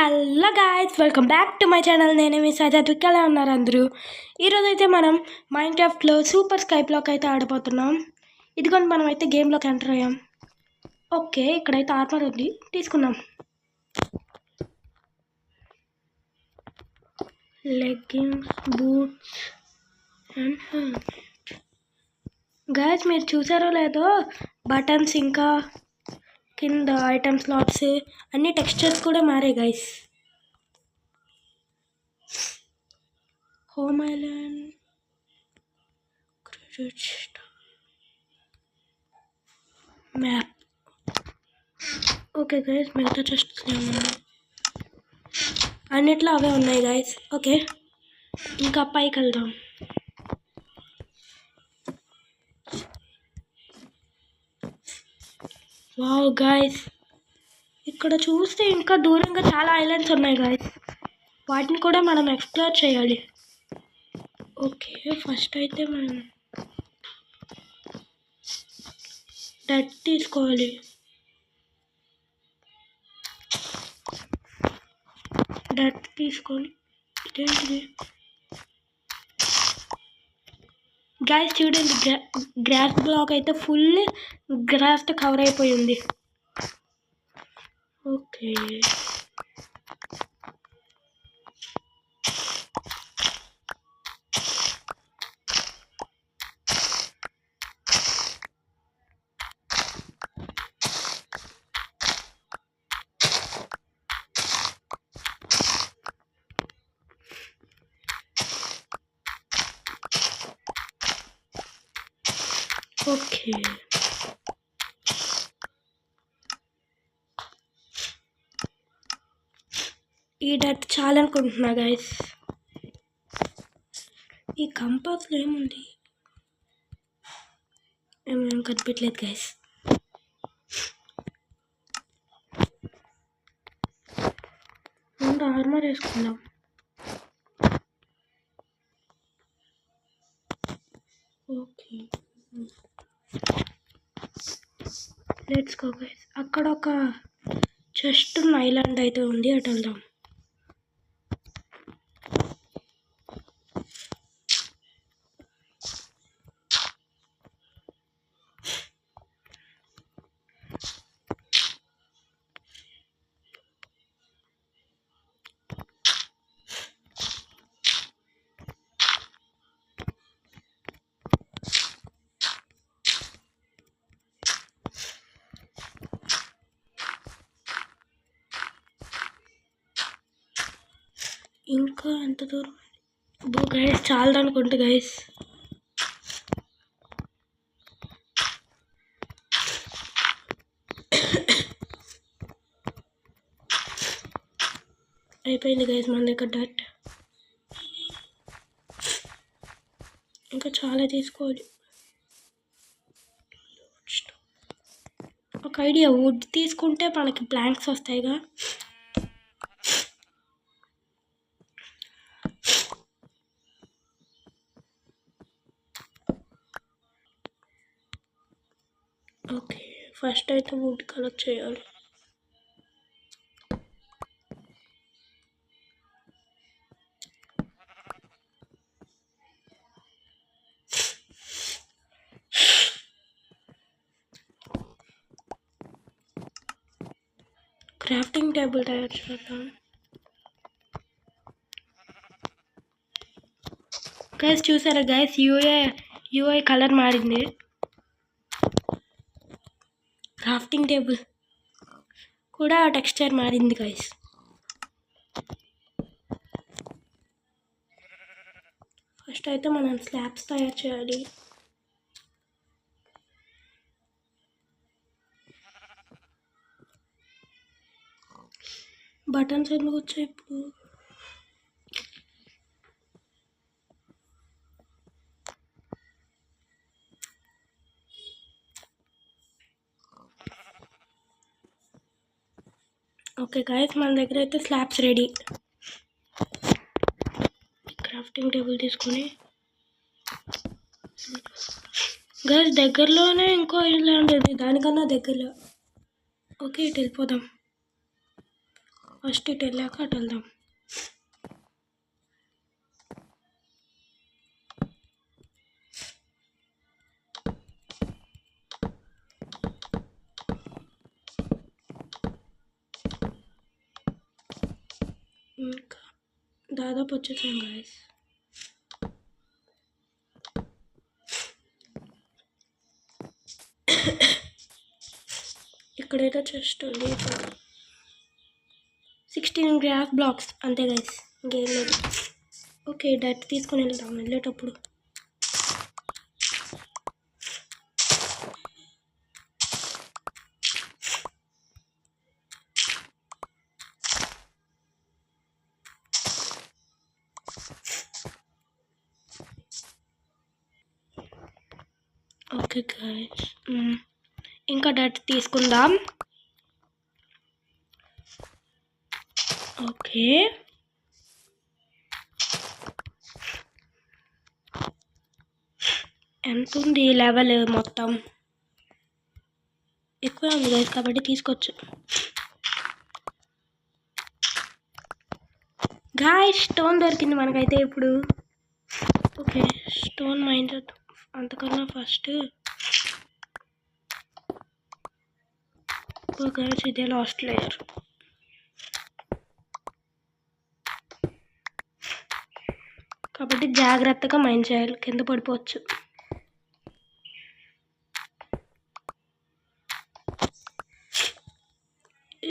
Hello guys, welcome back to my channel. నేనే మీ సజాత్విక్. ఎలా ఉన్నారు అందరూ? ఈరోజు అయితే మనం మైన్క్రాఫ్ట్లో సూపర్ స్కై బ్లాక్ అయితే ఆడబోతున్నాం. ఇదిగోండి, మనం అయితే గేమ్లోకి ఎంటర్ అయ్యాం. ఓకే, ఇక్కడైతే ఆర్మర్ ఉంది, తీసుకుందాం. లెగ్గింగ్స్, బూట్స్ అండ్ గాయ్స్, మీరు చూసారో లేదో, బటన్స్ ఇంకా కింద ఐటమ్ స్లాట్స్ అన్ని టెక్స్చర్స్ కూడా మారాయి guys. Home island, map. Okay guys, మిగతా చెస్ట్స్ ఏమన్నా అన్నిట్లో అవే ఉన్నాయి గైస్. ఓకే, ఇంకా పైకి వెళ్దాం. వావ్ గాయస్, ఇక్కడ చూస్తే ఇంకా దూరంగా చాలా ఐలాండ్స్ ఉన్నాయి గాయస్. వాటిని కూడా మనం ఎక్స్ప్లోర్ చేయాలి. ఓకే, ఫస్ట్ అయితే మనం డట్ తీసుకోవాలి. డట్ తీసుకొని ఇదేంటిది గాయస్, చూడండి, గ్రాస్ బ్లాక్ అయితే ఫుల్ గ్రాస్తో కవర్ అయిపోయింది. ఓకే, ఓకే, ఈ డట్ చాలా అనుకుంటున్నా గైస్. ఈ కంపాస్లో ఏముంది, ఏమేమి కనిపించలేదు గైస్. ముందు ఆర్మర్ వేసుకుందాం. Okay, let's go guys. అక్కడ ఒక చెస్ట్ ఐలాండ్ అయితే ఉంది, అటు వెళ్దాం. ఇంకా ఎంత దూరం? గైస్, చాలా అనుకుంటా గైస్. అయిపోయింది గైస్ మన దగ్గర డట్. ఇంకా చాలా తీసుకోవాలి. ఒక ఐడియా, వుడ్ తీసుకుంటే మనకి ప్లాంక్స్ వస్తాయిగా. ఓకే, ఫస్ట్ అయితే వుడ్ కలెక్ట్ చేయాలి. క్రాఫ్టింగ్ టేబుల్ తయారు చేద్దాం. గైస్ చూసారా గైస్, యూఐ కలర్ మారింది. క్రాఫ్టింగ్ టేబుల్ కూడా టెక్స్చర్ మారింది గైస్. ఫస్ట్ అయితే మనం స్లాబ్స్ తయారు చేయాలి. బటన్స్ ఎందుకు వచ్చాయి ఇప్పుడు? ఓకే గాయస్, మన దగ్గర అయితే స్లాబ్స్ రెడీ. క్రాఫ్టింగ్ టేబుల్ తీసుకొని గాయస్, దగ్గరలోనే ఇంకో ఇల్లు ఉండేది, దానికన్నా దగ్గరలో. ఓకే, ఇటు వెళ్ళిపోదాం. ఫస్ట్ ఇటు వెళ్ళాక అటు వెళ్దాం. ఇంకా దాదాపు వచ్చేసాం గాయస్. ఇక్కడైతే చెస్ట్ ఉంది. 16 గ్రాఫ్ బ్లాక్స్ అంతే గైస్, ఇంకేం లేదు. ఓకే, డైరెక్ట్ తీసుకొని వెళ్దాం వెళ్ళేటప్పుడు. ఓకే గైస్, ఇంకా డైరెక్ట్ తీసుకుందాం. ఓకే, ఎంత ఉంది లెవెల్? మొత్తం ఎక్కువ ఉంది గైస్, కాబట్టి తీసుకోవచ్చు. గాయస్, స్టోన్ దొరికింది మనకైతే ఇప్పుడు. ఓకే, స్టోన్ మైండ్ అంతకన్నా ఫస్ట్ గాయస్ ఇదే లాస్ట్ లేయర్. కాబట్టి జాగ్రత్తగా మైండ్ చేయాలి, కింద పడిపోవచ్చు.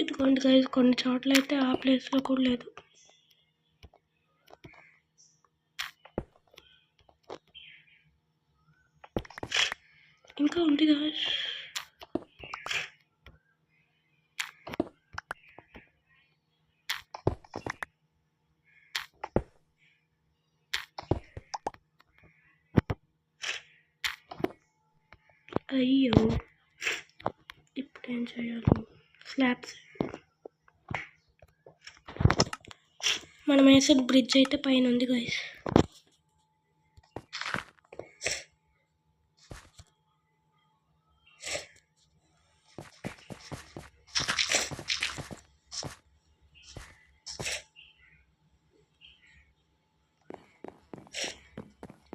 ఇదిగోండి గైస్, కొన్ని చోట్ల అయితే ఆ ప్లేస్లో కూడా లేదు. ఇంకా ఉంది గైస్. అయ్యో, ఇప్పుడు ఏం చేయాలి? స్లాబ్స్ మనం వేసే బ్రిడ్జ్ అయితే పైన ఉంది గైస్.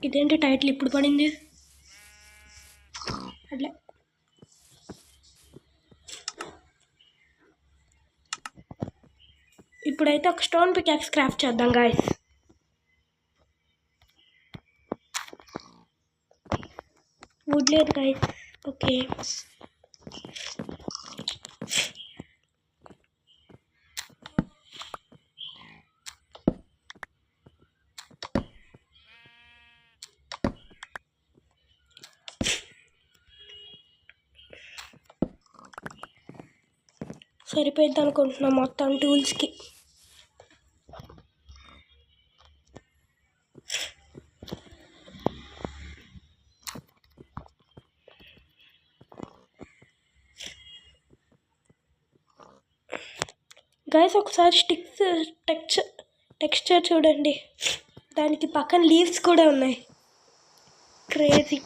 ఇదేంటి టైటిల్ ఇప్పుడు పడింది? అట్లా ఇప్పుడైతే ఒక స్టోన్ పికాక్స్ క్రాఫ్ట్ చేద్దాం గాయస్. వుడ్ లేదు గాయస్. ఓకే, సరిపోయింది అనుకుంటున్నాం మొత్తం టూల్స్కి. గైస్, ఒకసారి స్టిక్స్ టెక్స్చర్ చూడండి, దానికి పక్కన లీవ్స్ కూడా ఉన్నాయి. క్రేజీ.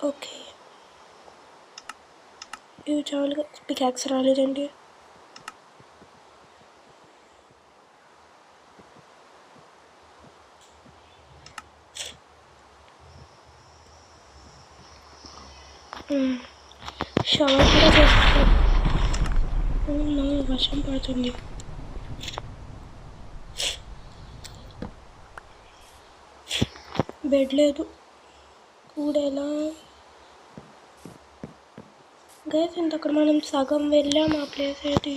ఓకే, ఇవి చాలు. పికాక్స్ రాలేదండి. షవర్ కూడా చేస్తాను. వర్షం పడుతుంది. బెడ్ లేదు కూడేలా గైస్. ఇంత అక్కడ మనం సగం వెళ్ళాం. ఆ ప్లేస్ ఏంటి?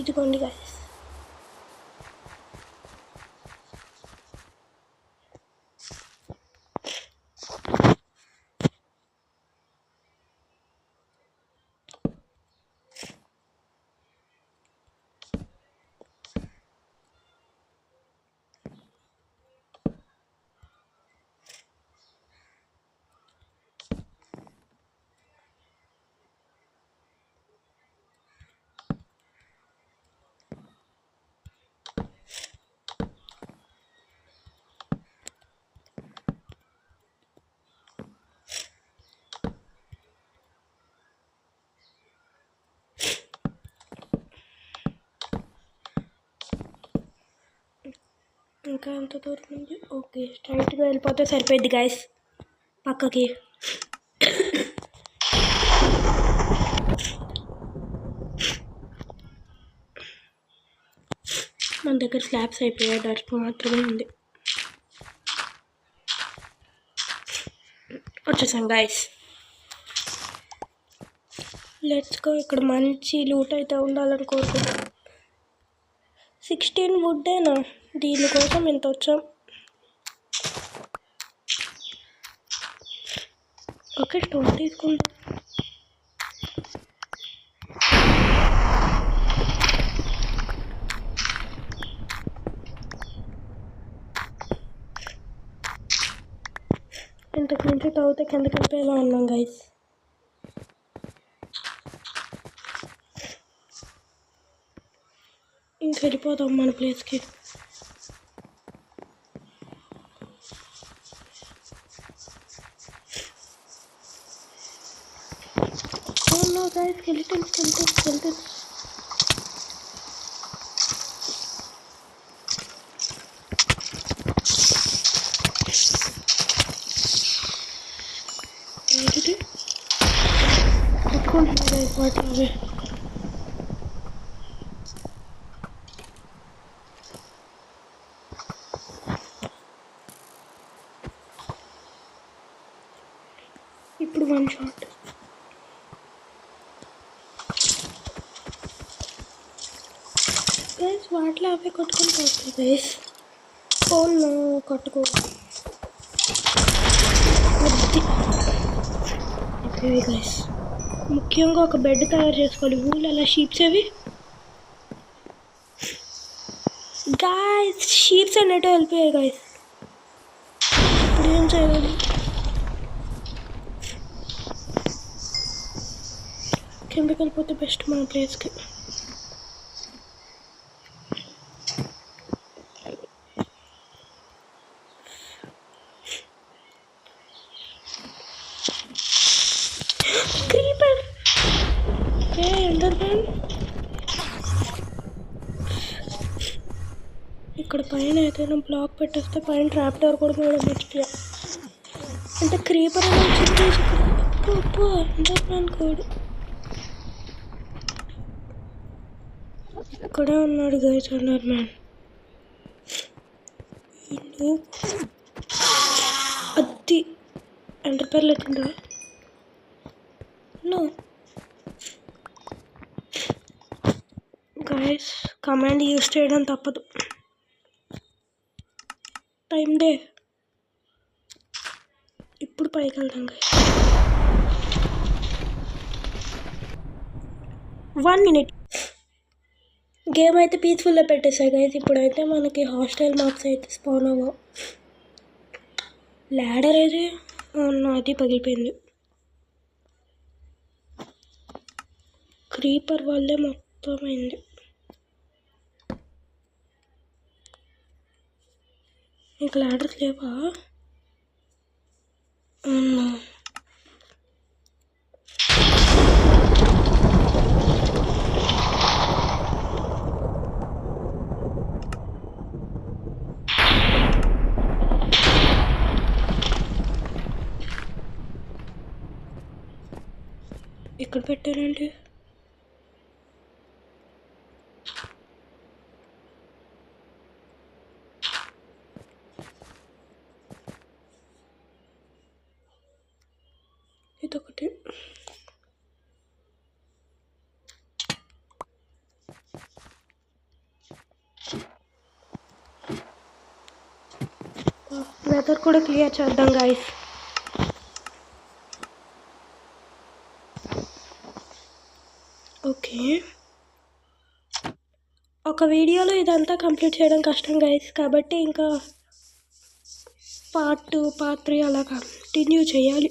ఇదిగోండి గైస్. ఇంకా ఎంత దూరం ఉంది? ఓకే, స్ట్రైట్గా వెళ్ళిపోతే సరిపోద్ది గైస్ పక్కకి. మన దగ్గర స్లాబ్స్ అయిపోయాయి, డస్ట్ మాత్రమే ఉంది. వచ్చేసాం గైస్, లెట్స్ గో. ఇక్కడ మంచి లూట్ అయితే ఉండాలని కోరుకుంటున్నాం. 16 వుడ్డేనా? దీనికోసం ఎంత వచ్చాం? ఓకే, స్టోన్ తీసుకుంటాం. ఇంతకు మించి తవ్వుతే కిందకి వెళ్ళిపోయేలా ఉన్నాం గైస్. ఇంక వెళ్ళిపోదాం మన ప్లేస్కి. Guys skeletons. ఏంటిది? పెట్టుకుంటున్నా గైస్ వాటిలోనే. ఇప్పుడు 1 షాట్. గైస్ వాటిలో అవే కొట్టుకొని పోతాయి గైస్. ఫోన్ కొట్టుకో. ఓకే గైస్, ముఖ్యంగా ఒక బెడ్ తయారు చేసుకోవాలి. ఊళ్ళో అలా షీప్స్ అవి గాయస్, షీప్స్ అన్నట్టు వెళ్ళిపోయాయి గాయస్. ఇప్పుడు ఏం చేయాలి? కిందకి వెళ్ళిపోతే బెస్ట్ మన ప్లేస్కి. క్రీపర్! ఏ ఎండర్మ్యాన్! ఇక్కడ పైన అయితే బ్లాక్ పెట్టేస్తే పైన ట్రాప్ డోర్ కూడా మేడం మర్చిపోయా. అంటే క్రీపర్ అని చెప్పేసి ఎండర్మ్యాన్ కోడ్ ఇక్కడే ఉన్నాడు గైస్. ఎండర్మ్యాన్ అది ఎంటర్ పేర్లు ఎత్తుందా? నో గైస్, కమాండ్ యూజ్ చేయడం తప్పదు. Time day. ఇప్పుడు పైకి వెళ్దాం గైస్. 1 minute. గేమ్ అయితే పీస్ఫుల్గా పెట్టేసాయి గైస్. ఇప్పుడైతే మనకి హాస్టల్ మార్క్స్ అయితే స్పాన్ అవ్వవు. ల్యాడర్ అయితే అది పగిలిపోయింది. క్రీపర్ వల్లే మొత్తం అయింది. ఇంకా ల్యాడర్స్ లేవా? అవునా, ఎక్కడ పెట్టారండి? ఇదొకటి. వెదర్ కూడా క్లియర్ చేద్దాం గైస్. ఓకే, ఒక వీడియోలో ఇదంతా కంప్లీట్ చేయడం కష్టం గైస్. కాబట్టి ఇంకా పార్ట్ 2, పార్ట్ 3 అలా కంటిన్యూ చేయాలి.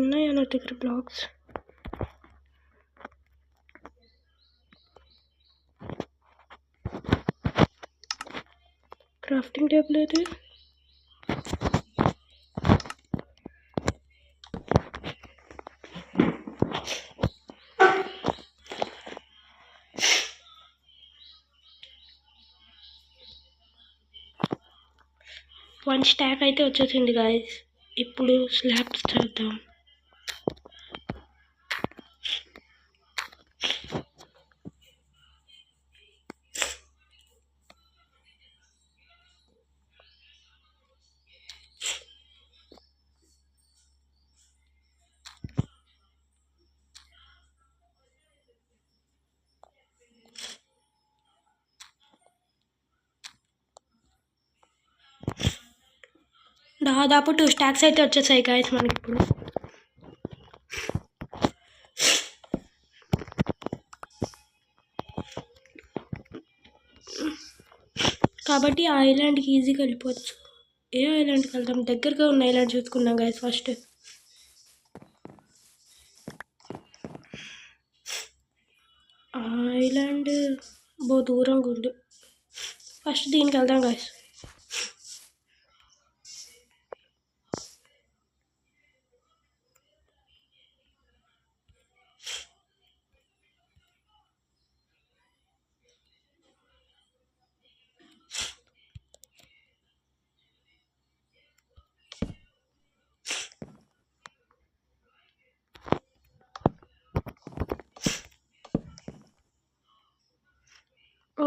ఉన్నాయా నా దగ్గర బ్లాగ్స్? క్రాఫ్టింగ్ టేబుల్ అయితే 1 స్టాక్ అయితే వచ్చేసింది గాయస్. ఇప్పుడు స్లాబ్స్ చేద్దాం. దాదాపు 2 స్టాక్స్ అయితే వచ్చేసాయి గాయస్ మనకి ఇప్పుడు. కాబట్టి ఆ ఐలాండ్కి ఈజీగా వెళ్ళిపోవచ్చు. ఏ ఐలాండ్కి వెళ్తాం? దగ్గరగా ఉన్న ఐలాండ్ చూసుకున్నాం గాయస్ ఫస్ట్. ఆ ఐలాండ్ దూరంగా ఉంది. ఫస్ట్ దీనికి వెళ్దాం గాయస్.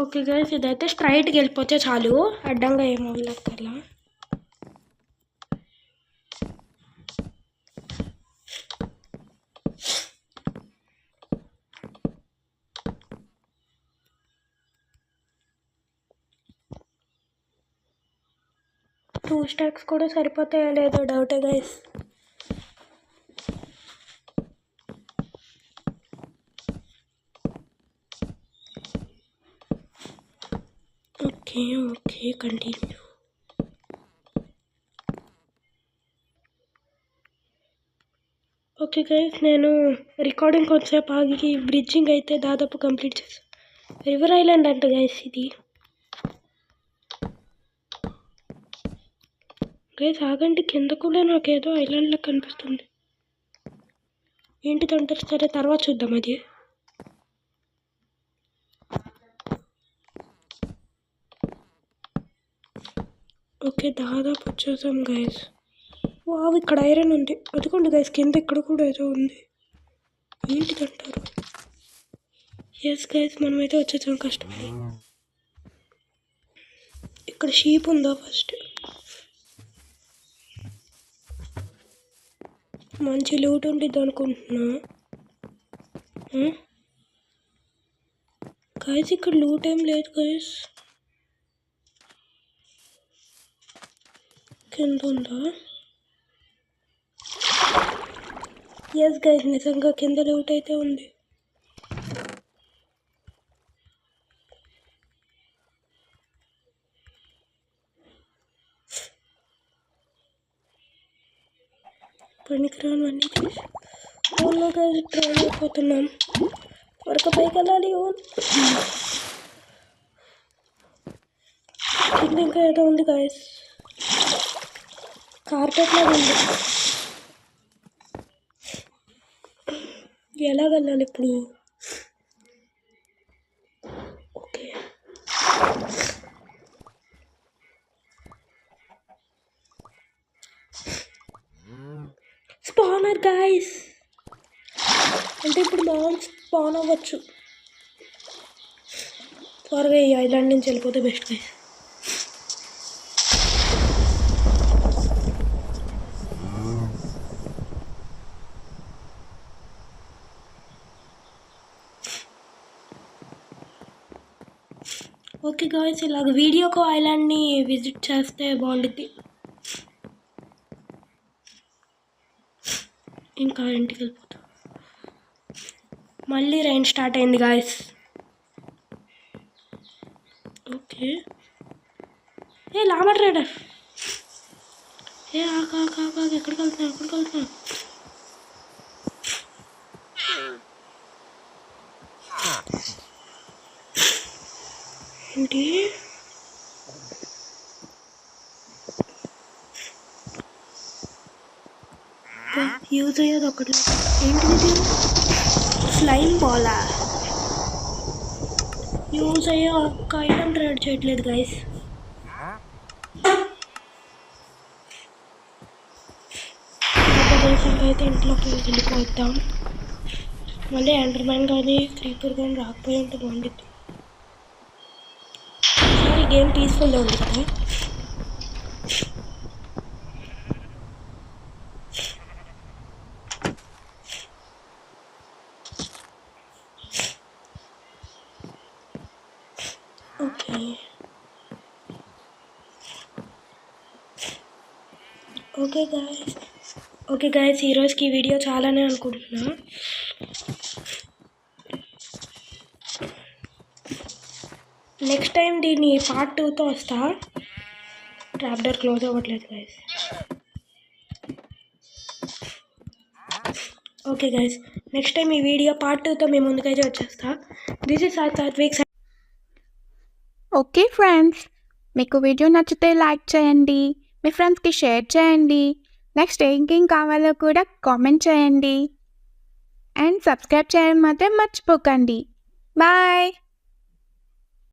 ఓకే గైస్, ఇదైతే స్ట్రైట్కి వెళ్ళిపోతే చాలు, అడ్డంగా ఏమో వెళ్ళక్కర్లా. టూ స్టాక్స్ కూడా సరిపోతాయా లేదో డౌటే guys. Okay okay, continue. Okay guys, నేను రికార్డింగ్ కొంచెంసేపు ఆగి బ్రిడ్జింగ్ అయితే దాదాపు కంప్లీట్ చేశాను. రివర్ ఐలాండ్ అంట గైస్ ఇది. గైస్ ఆగండి, కింద కూడా నాకేదో ఐలాండ్లో కనిపిస్తుంది. ఏంటిదంటారు? సరే తర్వాత చూద్దాం అది. ఓకే దాదాపు వచ్చేసాం గైస్. వావ్, ఇక్కడ ఐరన్ ఉంది. అదిగోండి గైస్, కింద ఇక్కడ కూడా ఏదో ఉంది. ఏంటిదంటారు? ఎస్ గైస్, మనమైతే వచ్చేసాం కష్టపడి. ఇక్కడ షీప్ ఉందా? ఫస్ట్ మంచి లూట్ ఉంటుంది అనుకుంటున్నా. గైస్ ఇక్కడ లూట్ ఏం లేదు గైస్. కింద ఉందా? ఎస్ గైస్, నిజంగా కింద లూట్ అయితే ఉంది. పనికిరాను అన్నీ తీసి ఓన్లో గైస్ ట్రైన్ అయిపోతున్నాం. త్వరగా పైకి వెళ్ళాలి. కింద ఇంకా ఏదో ఉంది గైస్, కార్పెట్ లాగా ఉంది. ఎలా వెళ్ళాలి ఇప్పుడు? ఓకే స్పానర్ గైస్, అంటే ఇప్పుడు మనం స్పాన్ అవ్వచ్చు. త్వరగా ఈ ఐలాండ్ నుంచి వెళ్ళిపోతే బెస్ట్ గైస్. ఓకే గాయ్స్, ఇలాగ వీడియోకు ఐలాండ్ని విజిట్ చేస్తే బాగుంటుంది. ఇంకా ఇంటికి వెళ్ళిపోతాం. మళ్ళీ రైన్ స్టార్ట్ అయింది గాయస్. ఓకే, ఏ లామా ట్రేడర్, ఏ ఆకా ఎక్కడికి వెళ్తున్నా? ఏంటి యూజ్ అయ్యేది ఒకటి. ఏంటిది? స్లైమ్ బాలా. యూజ్ అయ్యే ఒక్క ఐటమ్ ట్రేడ్ చేయట్లేదు గైస్. ప్రస్తుతానికి అయితే ఇంట్లోకి వెళ్ళిపోతాం. మళ్ళీ ఎండర్మ్యాన్ కానీ క్రీపర్ కానీ రాకపోయి ఉంటే బాగుండిద్ది. ఈసారి గేమ్ పీస్ఫుల్గా ఉంది కదా. ఓకే గాయస్ ఈరోజుకి ఈ వీడియో చాలానే అనుకుంటున్నా. నెక్స్ట్ టైం దీన్ని పార్ట్ 2తో వస్తా. ట్రాప్ డోర్ క్లోజ్ అవ్వట్లేదు guys. Okay guys next time ఈ వీడియో పార్ట్ 2తో మీ ముందుకైతే వచ్చేస్తా. This is Satvik. Okay friends, మీకు వీడియో నచ్చితే లైక్ చేయండి, మీ ఫ్రెండ్స్కి షేర్ చేయండి, నెక్స్ట్ ఏం కావాలో కూడా కామెంట్ చేయండి అండ్ సబ్స్క్రైబ్ చేయడం మాత్రం మర్చిపోకండి. బాయ్.